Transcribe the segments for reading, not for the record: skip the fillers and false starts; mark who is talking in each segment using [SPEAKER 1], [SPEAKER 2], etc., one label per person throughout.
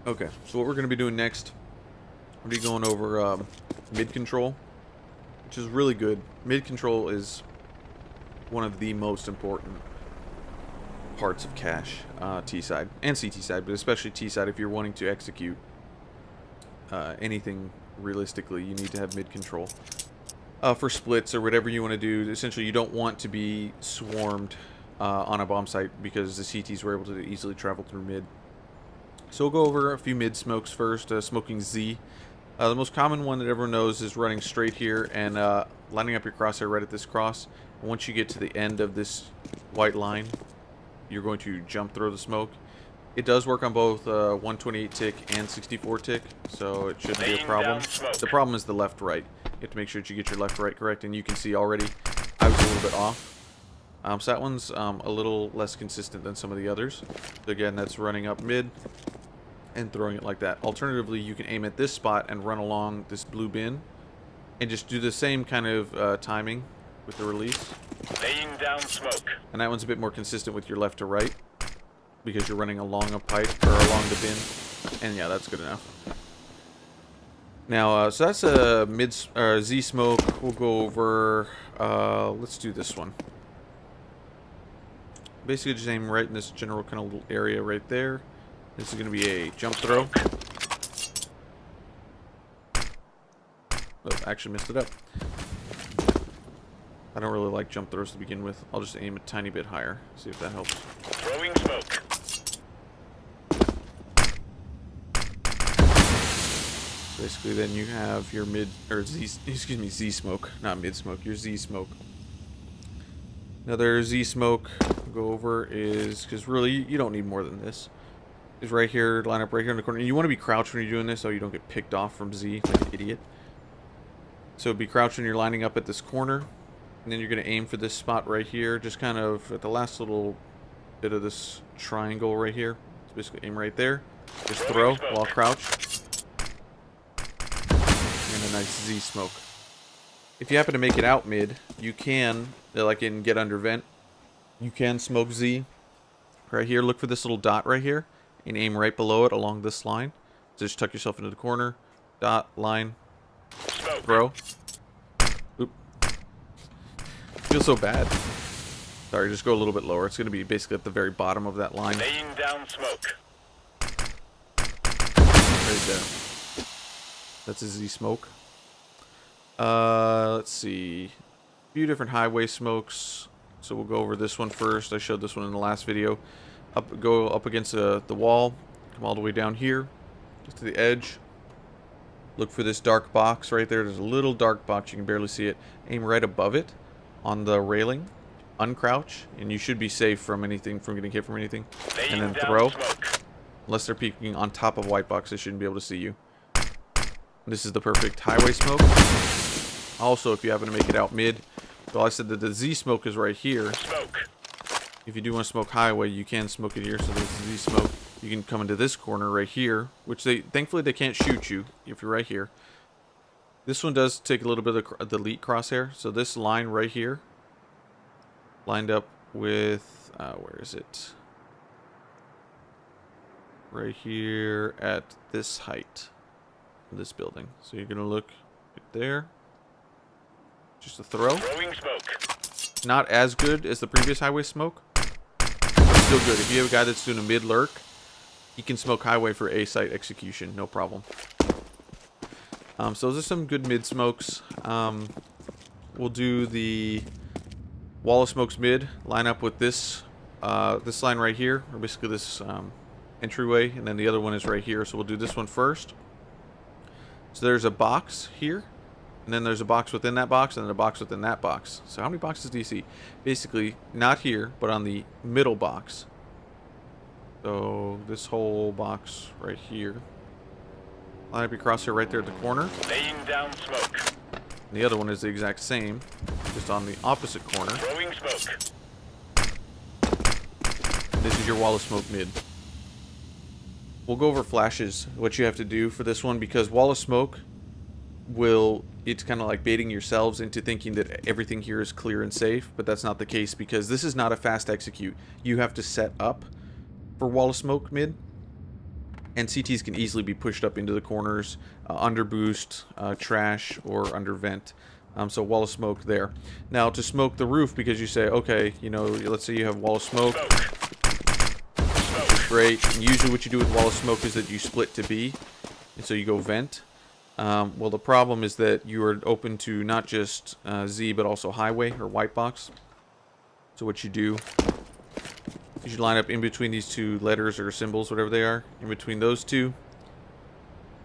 [SPEAKER 1] Okay, so what we're going to be doing next, we're going to be going over mid control, which is really good. Mid control is one of the most important parts of cache, T side and CT side, but especially T side. If you're wanting to execute anything realistically, you need to have mid control. For splits or whatever you want to do, essentially you don't want to be swarmed on a bomb site because the CTs were able to easily travel through mid. So we'll go over a few mid smokes first. Smoking Z. The most common one that everyone knows is running straight here and lining up your crosshair right at this cross. And once you get to the end of this white line, you're going to jump throw the smoke. It does work on both 128 tick and 64 tick, so it shouldn't be a problem. The problem is the left-right. You have to make sure that you get your left-right correct, and you can see already I was a little bit off. So that one's a little less consistent than some of the others. So again, that's running up mid and throwing it like that. Alternatively, you can aim at this spot and run along this blue bin and just do the same kind of timing with the release.
[SPEAKER 2] Laying down smoke.
[SPEAKER 1] And that one's a bit more consistent with your left to right because you're running along a pipe or along the bin. And yeah, that's good enough. Now, so that's a mid Z smoke. We'll go over. Let's do this one. Basically, just aim right in this general kind of little area right there. This is going to be a jump throw. Oh, actually messed it up. I don't really like jump throws to begin with. I'll just aim a tiny bit higher. See if that helps.
[SPEAKER 2] Throwing smoke.
[SPEAKER 1] So basically, then you have your mid or Z. Excuse me, Z smoke, not mid smoke. Your Z smoke. Another Z smoke. Go over is because really you don't need more than this. Is right here, line up right here in the corner. And you want to be crouched when you're doing this so you don't get picked off from Z like an idiot. So be crouched when you're lining up at this corner. And then you're going to aim for this spot right here. Just kind of at the last little bit of this triangle right here. So basically aim right there. Just throw while crouched. And a nice Z smoke. If you happen to make it out mid, you can, like in get under vent, you can smoke Z. Right here, look for this little dot right here. And aim right below it along this line. So just tuck yourself into the corner. Dot, line, throw. Oop. Feels so bad. Sorry, just go a little bit lower. It's going to be basically at the very bottom of that line.
[SPEAKER 2] Laying down smoke.
[SPEAKER 1] Right there. That's a Z smoke. Let's see. A few different highway smokes. So we'll go over this one first. I showed this one in the last video. Go up against the wall, come all the way down here, just to the edge. Look for this dark box right there. There's a little dark box, you can barely see it. Aim right above it on the railing, uncrouch, and you should be safe from anything, from getting hit from anything. And then throw. Unless they're peeking on top of white box, they shouldn't be able to see you. This is the perfect highway smoke. Also, if you happen to make it out mid, well, I said that the Z smoke is right here. If you do want to smoke highway, you can smoke it here. So there's Z smoke. You can come into this corner right here, which thankfully they can't shoot you if you're right here. This one does take a little bit of the elite crosshair. So this line right here, lined up with where is it? Right here at this height of this building. So you're gonna look right there. Just a throw.
[SPEAKER 2] Throwing smoke.
[SPEAKER 1] Not as good as the previous highway smoke. Still good. If you have a guy that's doing a mid lurk, he can smoke highway for A site execution, no problem. So those are some good mid smokes. We'll do the wall of smokes mid. Line up with this this line right here, or basically this entryway, and then the other one is right here. So we'll do this one first. So there's a box here. And then there's a box within that box, and then a box within that box. So how many boxes do you see? Basically, not here, but on the middle box. So this whole box right here. Line up your crosshair right there at the corner.
[SPEAKER 2] Laying down smoke.
[SPEAKER 1] And the other one is the exact same, just on the opposite corner.
[SPEAKER 2] Throwing smoke.
[SPEAKER 1] This is your wall of smoke mid. We'll go over flashes, what you have to do for this one, because wall of smoke it's kind of like baiting yourselves into thinking that everything here is clear and safe, but that's not the case because this is not a fast execute. You have to set up for wall of smoke mid, And CTs can easily be pushed up into the corners, under boost, trash, or under vent. So wall of smoke there. Now to smoke the roof, because you say, okay, you know, let's say you have wall of smoke. Great. And usually what you do with wall of smoke is that you split to B, and so you go vent. Well, the problem is that you are open to not just Z, but also highway or white box. So what you do is you line up in between these two letters or symbols, whatever they are, in between those two.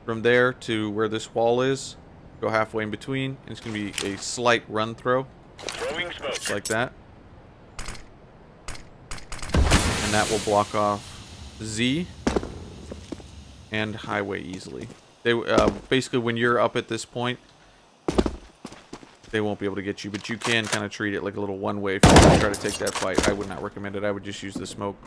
[SPEAKER 1] From there to where this wall is, go halfway in between, and it's going to be a slight run throw.
[SPEAKER 2] Throwing smoke.
[SPEAKER 1] Just like that. And that will block off Z and highway easily. They basically, when you're up at this point, they won't be able to get you, but you can kind of treat it like a little one-way if you try to take that fight. I would not recommend it. I would just use the smoke.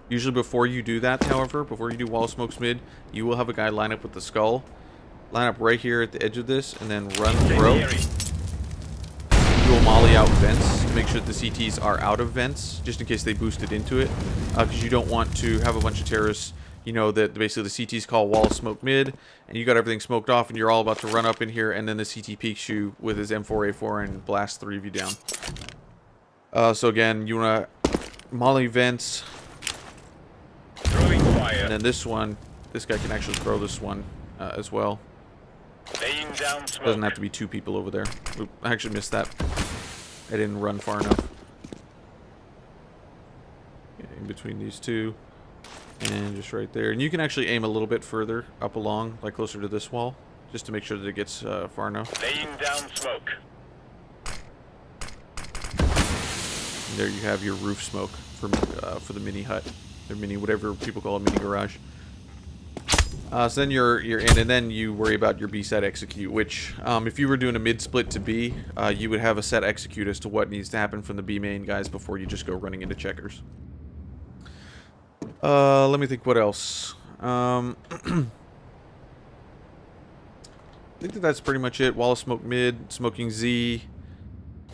[SPEAKER 1] Usually before you do that, however, before you do wall smokes mid, you will have a guy line up with the skull. Line up right here at the edge of this, and then run throw. You will molly out vents to make sure that the CTs are out of vents, just in case they boosted into it. Because you don't want to have a bunch of terrorists, you know, that basically the CTs call wall smoke mid, and you got everything smoked off, and you're all about to run up in here, and then the CT peeks you with his M4A4 and blasts 3 of you down. So again, you want to molly vents.
[SPEAKER 2] Throwing fire.
[SPEAKER 1] And then this one, this guy can actually throw this one as well.
[SPEAKER 2] Laying down smoke.
[SPEAKER 1] Doesn't have to be 2 people over there. Oop, I actually missed that. I didn't run far enough. Yeah, in between these two. And just right there. And you can actually aim a little bit further up along, like closer to this wall, just to make sure that it gets far enough.
[SPEAKER 2] Laying down smoke.
[SPEAKER 1] And there you have your roof smoke for the mini hut. Or mini, whatever people call a mini garage. So then you're in, and then you worry about your B set execute, which if you were doing a mid split to B, you would have a set execute as to what needs to happen from the B main guys before you just go running into checkers. Let me think what else. I think that's pretty much it. Wall of smoke mid, smoking Z.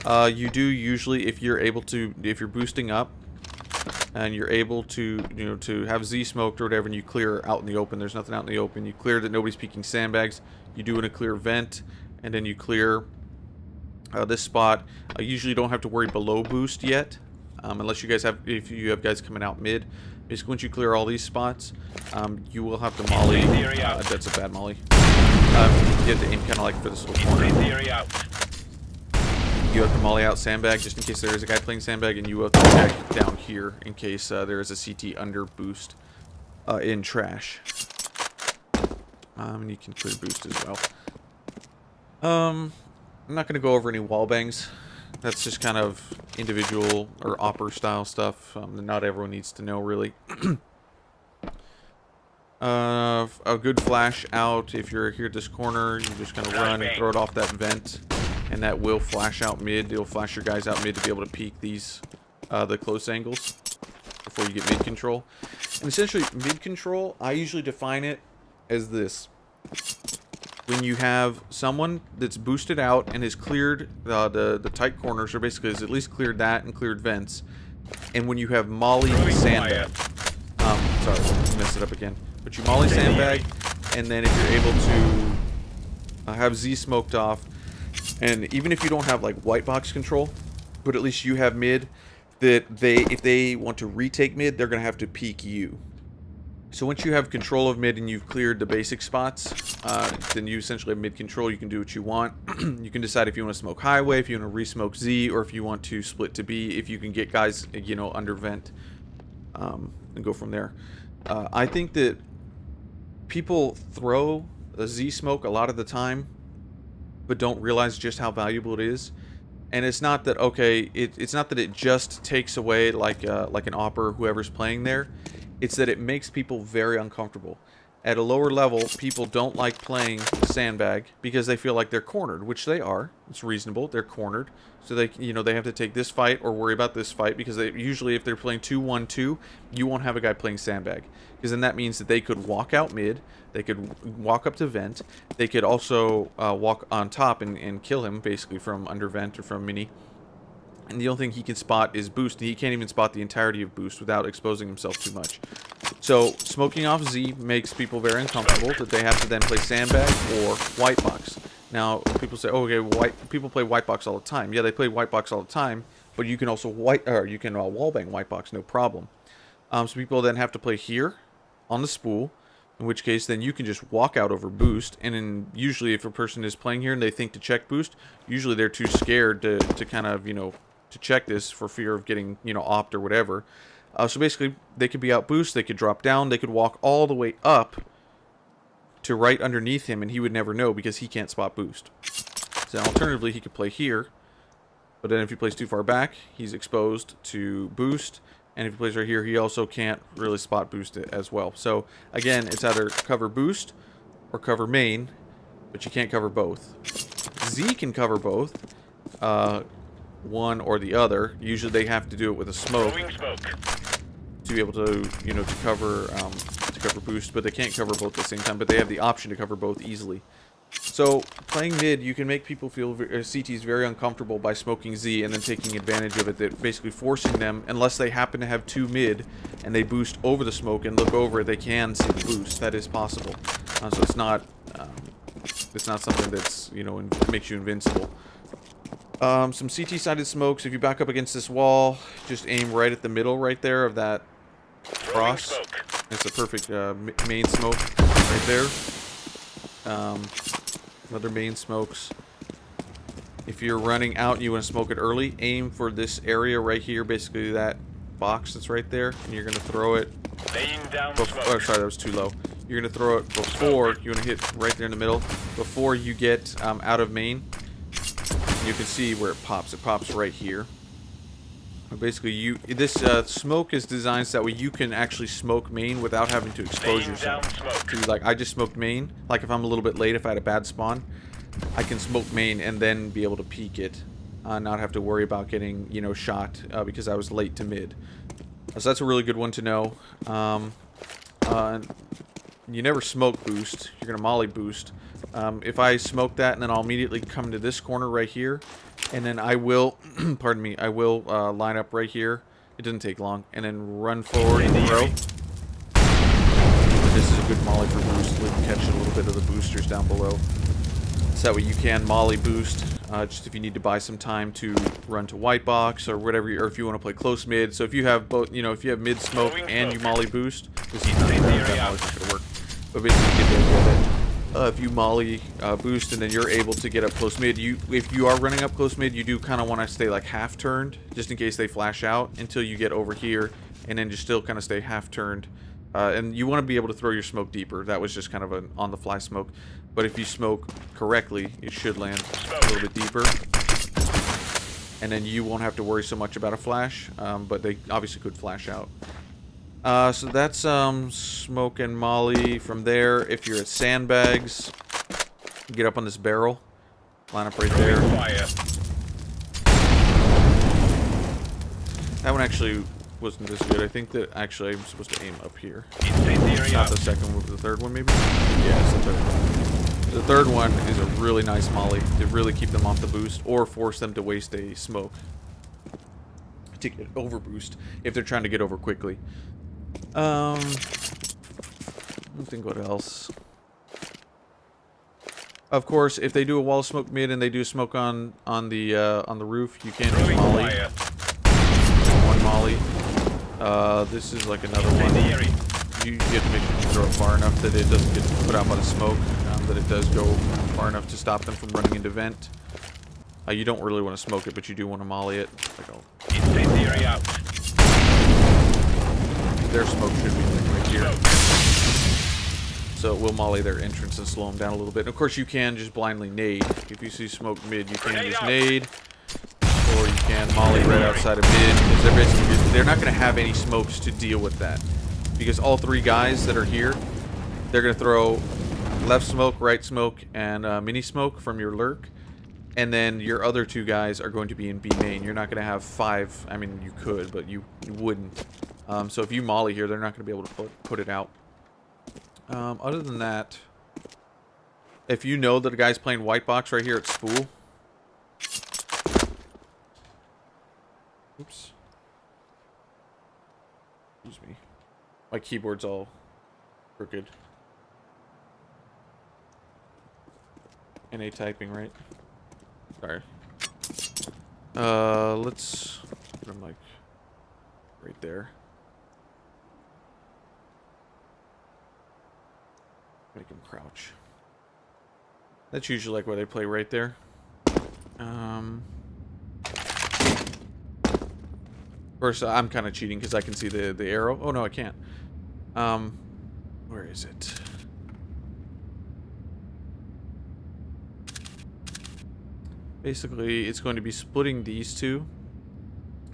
[SPEAKER 1] You do usually, if you're boosting up, and you're able to, you know, to have Z smoked or whatever, and you clear out in the open, there's nothing out in the open, you clear that nobody's peeking sandbags, you do in a clear vent, and then you clear this spot. I usually don't have to worry below boost yet, unless you guys have, if you have guys coming out mid. Basically, once you clear all these spots, you will have to molly. That's a bad molly. You have to aim kind of like for this little corner. You have to molly out sandbag just in case there is a guy playing sandbag, and you have to check down here in case there is a CT under boost in trash. And you can clear boost as well. I'm not going to go over any wall bangs. That's just kind of individual or opera style stuff that not everyone needs to know really. A good flash out, if you're here at this corner, you just kind of run and throw it off that vent, and that will flash out mid. It'll flash your guys out mid to be able to peek these the close angles before you get mid control. And essentially mid control, I usually define it as this: when you have someone that's boosted out and has cleared the tight corners, or basically has at least cleared that and cleared vents, and when you have molly sandbag, sorry, I messed it up again. But you molly sandbag, and then if you're able to have Z smoked off, and even if you don't have like white box control, but at least you have mid, that if they want to retake mid, they're gonna have to peek you. So once you have control of mid and you've cleared the basic spots, then you essentially have mid control. You can do what you want. You can decide if you want to smoke highway, if you want to re-smoke Z, or if you want to split to B, if you can get guys, you know, under vent, and go from there. I think that people throw a Z smoke a lot of the time, but don't realize just how valuable it is. And it's not that, okay, it's not that it just takes away like an op or whoever's playing there. It's that it makes people very uncomfortable. At a lower level, people don't like playing sandbag because they feel like they're cornered, which they are. It's reasonable. They're cornered. So they, you know, they have to take this fight or worry about this fight, because they usually, if they're playing 2-1-2, you won't have a guy playing sandbag, because then that means that they could walk out mid, they could walk up to vent, they could also walk on top and kill him basically from under vent or from mini. And the only thing he can spot is boost, and he can't even spot the entirety of boost without exposing himself too much. So smoking off Z makes people very uncomfortable that they have to then play sandbag or white box. Now people say, oh, okay, people play white box all the time. Yeah, they play white box all the time, but you can also wall bang white box, no problem. So people then have to play here on the spool, in which case then you can just walk out over boost. And then usually if a person is playing here and they think to check boost, usually they're too scared to kind of, to check this for fear of getting, opt or whatever. So basically they could be out boost, they could drop down, they could walk all the way up to right underneath him and he would never know because he can't spot boost. So alternatively he could play here, but then if he plays too far back, he's exposed to boost. And if he plays right here, he also can't really spot boost it as well. So, again, it's either cover boost or cover main, but you can't cover both. Z can cover both, one or the other. Usually they have to do it with a smoke to be able to, to cover boost, but they can't cover both at the same time, but they have the option to cover both easily. So, playing mid, you can make people feel CTs very uncomfortable by smoking Z and then taking advantage of it, that basically forcing them, unless they happen to have two mid and they boost over the smoke and look over it, they can see the boost. That is possible. So it's not something that's, makes you invincible. Some CT-sided smokes. If you back up against this wall, just aim right at the middle right there of that cross. It's a perfect main smoke right there. Another main smokes. If you're running out and you want to smoke it early, aim for this area right here, basically that box that's right there, and you're going to throw it. Oh, sorry, that was too low. You're going to throw it before you want to hit right there in the middle, before you get out of main. You can see where it pops. It pops right here. Basically, this smoke is designed so that way you can actually smoke main without having to expose yourself. So, like, I just smoked main. Like, if I'm a little bit late, if I had a bad spawn, I can smoke main and then be able to peek it. Not have to worry about getting, shot because I was late to mid. So that's a really good one to know. You never smoke boost. You're going to molly boost. If I smoke that and then I'll immediately come to this corner right here, and then I will, pardon me, I will line up right here. It doesn't take long, and then run forward and throw. This is a good molly for boost. We can catch a little bit of the boosters down below. So that way you can molly boost, just if you need to buy some time to run to white box or whatever, or if you want to play close mid. So if you have both, if you have mid smoke and you molly boost, this is not going to work. But basically, you get the idea of it. If you molly boost and then you're able to get up close mid, if you are running up close mid, you do kind of want to stay like half turned, just in case they flash out until you get over here, and then just still kind of stay half turned. And you want to be able to throw your smoke deeper. That was just kind of an on-the-fly smoke. But if you smoke correctly, it should land a little bit deeper. And then you won't have to worry so much about a flash, but they obviously could flash out. So that's smoke and molly. From there, if you're at sandbags, get up on this barrel, line up right there. That one actually wasn't this good. I think that actually I'm supposed to aim up here. Not the second one, but the third one maybe? Yeah, it's the third one. The third one is a really nice molly to really keep them off the boost or force them to waste a smoke to get over boost if they're trying to get over quickly. I don't think what else. Of course, if they do a wall of smoke mid and they do smoke on the roof, you can just molly. One molly. This is like another one. You have to make sure you throw it far enough that it doesn't get put out by the smoke. That it does go far enough to stop them from running into vent. You don't really want to smoke it, but you do want to molly it. Like their smoke should be like right here. So it will molly their entrance and slow them down a little bit. And of course, you can just blindly nade. If you see smoke mid, you can just nade. Or you can molly right outside of mid. Because they're not going to have any smokes to deal with that. Because all three guys that are here, they're going to throw left smoke, right smoke, and mini smoke from your lurk. And then your other two guys are going to be in B main. You're not going to have five. I mean, you could, but you wouldn't. So if you molly here, they're not going to be able to put it out. Other than that, if you know that a guy's playing white box right here at spool. Oops. Excuse me. My keyboard's all crooked. NA typing, right? Sorry. Let's put him like right there. Make him crouch. That's usually like where they play, right there. First, I'm kind of cheating because I can see the arrow. Oh no, I can't. Where is it? Basically, it's going to be splitting these two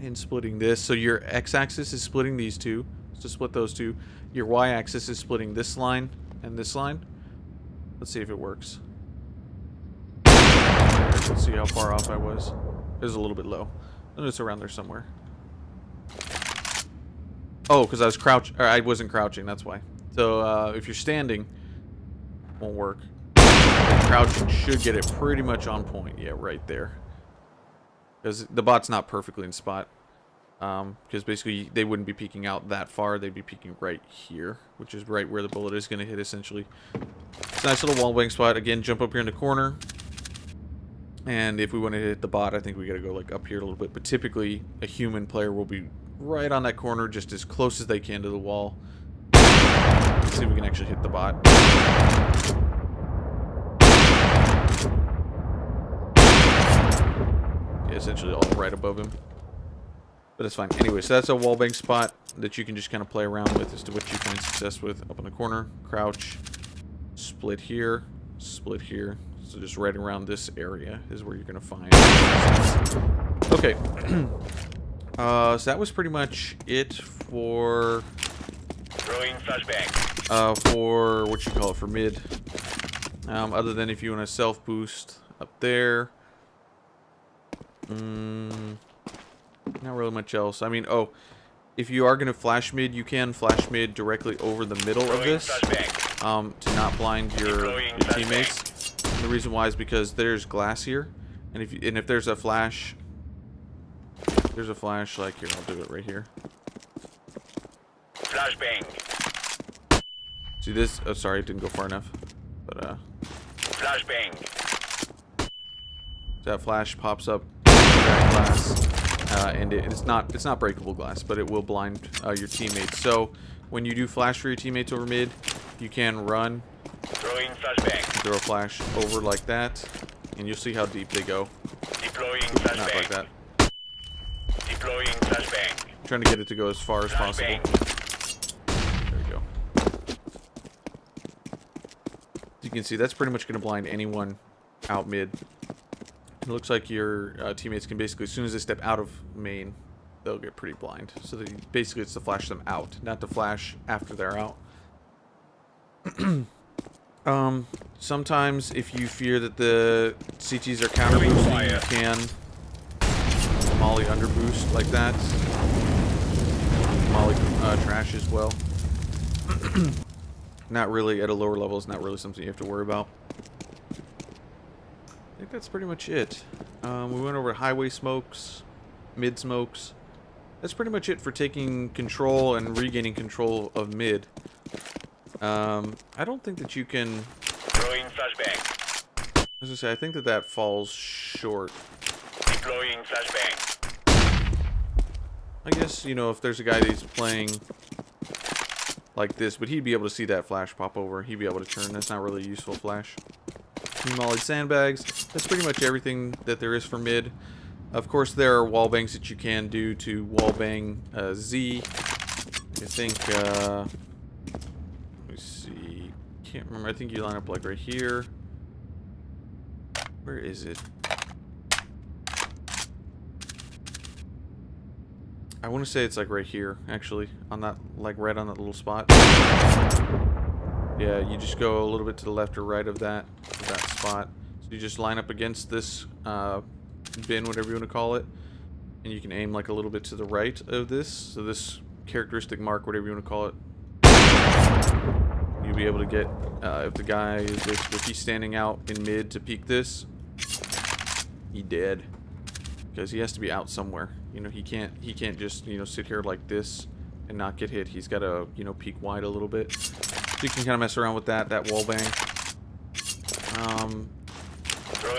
[SPEAKER 1] and splitting this. So your x-axis is splitting these two. So split those two. Your y-axis is splitting this line and this line. Let's see if it works. Let's see how far off I was. It was a little bit low. And it's around there somewhere. Oh, because I was crouching. Or I wasn't crouching, that's why. So if you're standing, it won't work. Crouching should get it pretty much on point. Yeah, right there. Because the bot's not perfectly in spot. Because basically they wouldn't be peeking out that far. They'd be peeking right here, which is right where the bullet is going to hit, essentially. It's a nice little wall bang spot. Again, jump up here in the corner. And if we want to hit the bot, I think we got to go like up here a little bit. But typically, a human player will be right on that corner, just as close as they can to the wall. Let's see if we can actually hit the bot. Yeah, essentially all right above him. But it's fine. Anyway, so that's a wallbang spot that you can just kind of play around with as to what you find success with. Up in the corner, crouch, split here, split here. So just right around this area is where you're going to find. Okay. So that was pretty much it for...
[SPEAKER 2] Throwing flashbang.
[SPEAKER 1] For what you call it, for mid. Other than if you want to self boost up there. Not really much else. I mean, oh, if you are going to flash mid, you can flash mid directly over the middle of this. To not blind your teammates. And the reason why is because there's glass here, and if there's a flash, like here, I'll do it right here.
[SPEAKER 2] Flashbang.
[SPEAKER 1] See this? Oh, sorry, it didn't go far enough. But
[SPEAKER 2] flashbang.
[SPEAKER 1] That flash pops up that glass, and it's not breakable glass, but it will blind your teammates. So when you do flash for your teammates over mid, you can run.
[SPEAKER 2] Throwing flashbang.
[SPEAKER 1] Throw a flash over like that, and you'll see how deep they go.
[SPEAKER 2] Deploying flashbang.
[SPEAKER 1] Not like that.
[SPEAKER 2] Deploying flashbang.
[SPEAKER 1] Trying to get it to go as far as possible. There we go. You can see that's pretty much going to blind anyone out mid. It looks like your teammates can basically, as soon as they step out of main, they'll get pretty blind. So basically it's to flash them out, not to flash after they're out. Sometimes if you fear that the CTs are counter boosting, you can molly under boost like that. Molly trash as well. Not really at a lower level. It's not really something you have to worry about. I think that's pretty much it. We went over highway smokes, mid smokes. That's pretty much it for taking control and regaining control of mid. I don't think that you can...
[SPEAKER 2] Throwing flashbang.
[SPEAKER 1] As I say, I think that falls short.
[SPEAKER 2] Deploying flashbang.
[SPEAKER 1] I guess, you know, if there's a guy that's playing like this, but he'd be able to see that flash pop over. He'd be able to turn. That's not really a useful flash. Molly sandbags. That's pretty much everything that there is for mid. Of course, there are wall bangs that you can do to wall bang Z. I think, let me see. Can't remember. I think you line up like right here. Where is it? I want to say it's like right here, actually, on that, like right on that little spot. Yeah, you just go a little bit to the left or right of that spot. So you just line up against this bin, whatever you want to call it, and you can aim like a little bit to the right of this. So this characteristic mark, whatever you want to call it, you'll be able to get if the guy is basically, if he's standing out in mid to peek this, he dead, because he has to be out somewhere. You know, he can't just, you know, sit here like this and not get hit. He's got to, you know, peek wide a little bit. So you can kind of mess around with that wall bang.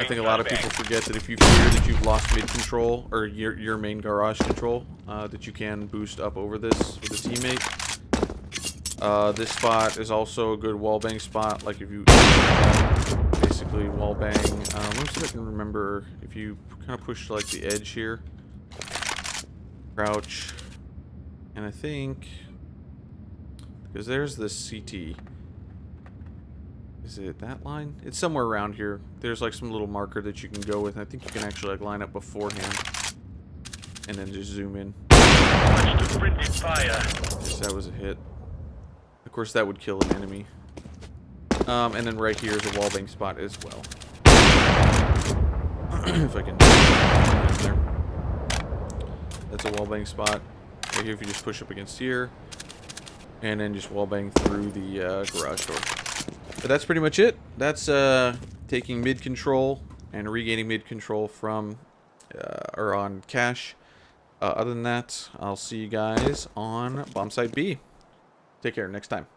[SPEAKER 1] I think a lot of people forget that if you fear that you've lost mid control, or your main garage control, that you can boost up over this with a teammate. This spot is also a good wallbang spot. Like if you basically wallbang. Let me see if I can remember. If you kind of push like the edge here, crouch, and I think because there's this CT. Is it that line? It's somewhere around here. There's like some little marker that you can go with. And I think you can actually like line up beforehand and then just zoom in.
[SPEAKER 2] Watch the friendly fire.
[SPEAKER 1] Yes, that was a hit. Of course, that would kill an enemy. And then right here is a wallbang spot as well. If I can get in there. That's a wallbang spot. Right here, if you just push up against here, and then just wallbang through the garage door. But that's pretty much it. That's taking mid control and regaining mid control from or on cache. Other than that, I'll see you guys on bomb site B. Take care next time.